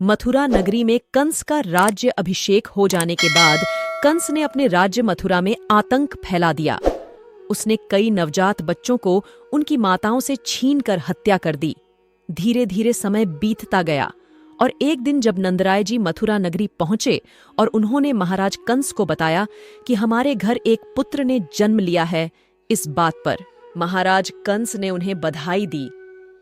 मथुरा नगरी में कंस का राज्य अभिषेक हो जाने के बाद कंस ने अपने राज्य मथुरा में आतंक फैला दिया। उसने कई नवजात बच्चों को उनकी माताओं से छीनकर हत्या कर दी। धीरे धीरे समय बीतता गया और एक दिन जब नंदराय जी मथुरा नगरी पहुंचे और उन्होंने महाराज कंस को बताया कि हमारे घर एक पुत्र ने जन्म लिया है, इस बात पर महाराज कंस ने उन्हें बधाई दी,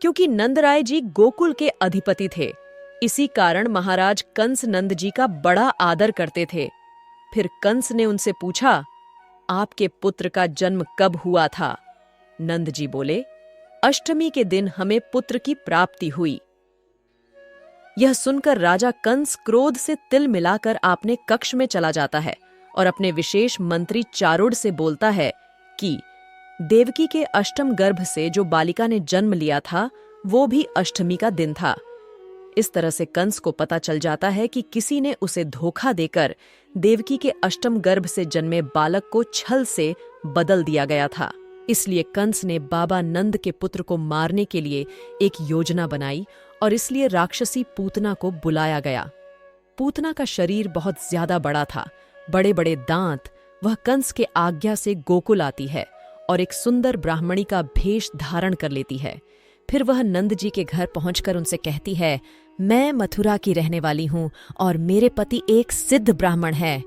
क्योंकि नंदराय जी गोकुल के अधिपति थे। इसी कारण महाराज कंस नंद जी का बड़ा आदर करते थे। फिर कंस ने उनसे पूछा, आपके पुत्र का जन्म कब हुआ था? नंद जी बोले, अष्टमी के दिन हमें पुत्र की प्राप्ति हुई। यह सुनकर राजा कंस क्रोध से तिल मिलाकर अपने कक्ष में चला जाता है और अपने विशेष मंत्री चारुड़ से बोलता है कि देवकी के अष्टम गर्भ से जो बालिका ने जन्म लिया था वो भी अष्टमी का दिन था। इस तरह से कंस को पता चल जाता है कि किसी ने उसे धोखा देकर देवकी के अष्टम गर्भ से जन्मे बालक को छल से बदल दिया गया था। इसलिए कंस ने बाबा नंद के पुत्र को मारने के लिए एक योजना बनाई और इसलिए राक्षसी पूतना को बुलाया गया। पूतना का शरीर बहुत ज्यादा बड़ा था, बड़े बड़े दांत। वह कंस के आज्ञा से गोकुल आती है और एक सुंदर ब्राह्मणी का भेष धारण कर लेती है। फिर वह नंद जी के घर पहुंचकर उनसे कहती है, मैं मथुरा की रहने वाली हूं और मेरे पति एक सिद्ध ब्राह्मण है,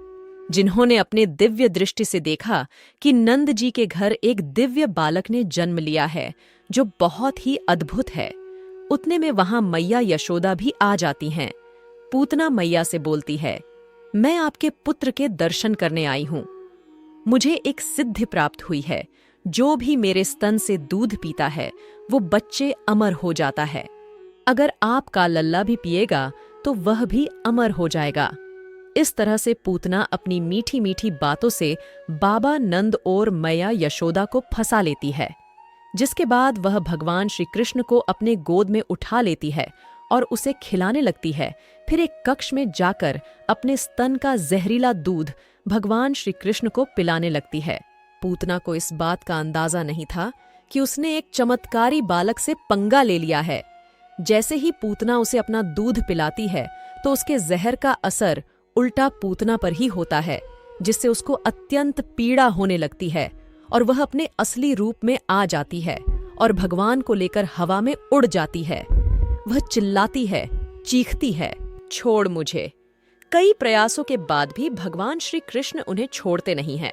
जिन्होंने अपने दिव्य दृष्टि से देखा कि नंद जी के घर एक दिव्य बालक ने जन्म लिया है जो बहुत ही अद्भुत है। उतने में वहां मैया यशोदा भी आ जाती हैं। पूतना मैया से बोलती है, मैं आपके पुत्र के दर्शन करने आई हूं। मुझे एक सिद्धि प्राप्त हुई है, जो भी मेरे स्तन से दूध पीता है वो बच्चे अमर हो जाता है। अगर आपका लल्ला भी पिएगा तो वह भी अमर हो जाएगा। इस तरह से पूतना अपनी मीठी मीठी बातों से बाबा नंद और मैया यशोदा को फंसा लेती है, जिसके बाद वह भगवान श्री कृष्ण को अपने गोद में उठा लेती है और उसे खिलाने लगती है। फिर एक कक्ष में जाकर अपने स्तन का जहरीला दूध भगवान श्री कृष्ण को पिलाने लगती है। पूतना को इस बात का अंदाजा नहीं था कि उसने एक चमत्कारी बालक से पंगा ले लिया है। जैसे ही पूतना उसे अपना दूध पिलाती है तो उसके जहर का असर उल्टा पूतना पर ही होता है, जिससे उसको अत्यंत पीड़ा होने लगती है और वह अपने असली रूप में आ जाती है और भगवान को लेकर हवा में उड़ जाती है। वह चिल्लाती है, चीखती है, छोड़ मुझे। कई प्रयासों के बाद भी भगवान श्री कृष्ण उन्हें छोड़ते नहीं हैं।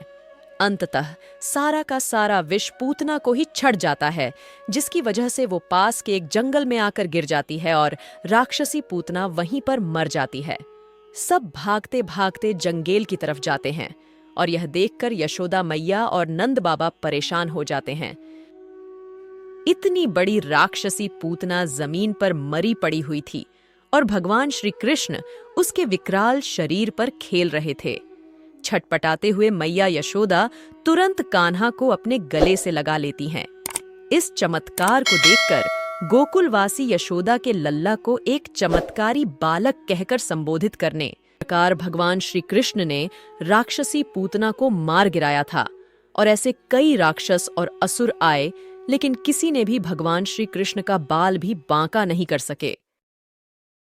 अंततः सारा का सारा विष पूतना को ही छड़ जाता है, जिसकी वजह से वो पास के एक जंगल में आकर गिर जाती है और राक्षसी पूतना वहीं पर मर जाती है। सब भागते भागते जंगल की तरफ जाते हैं और यह देखकर यशोदा मैया और नंद बाबा परेशान हो जाते हैं। इतनी बड़ी राक्षसी पूतना जमीन पर मरी पड़ी हुई थी और भगवान श्री कृष्ण उसके विकराल शरीर पर खेल रहे थे। छटपटाते हुए मैया यशोदा तुरंत कान्हा को अपने गले से लगा लेती हैं। इस चमत्कार को देखकर गोकुलवासी यशोदा के लल्ला को एक चमत्कारी बालक कहकर संबोधित करने प्रकार भगवान श्री कृष्ण ने राक्षसी पूतना को मार गिराया था। और ऐसे कई राक्षस और असुर आए, लेकिन किसी ने भी भगवान श्री कृष्ण का बाल भी बांका नहीं कर सके।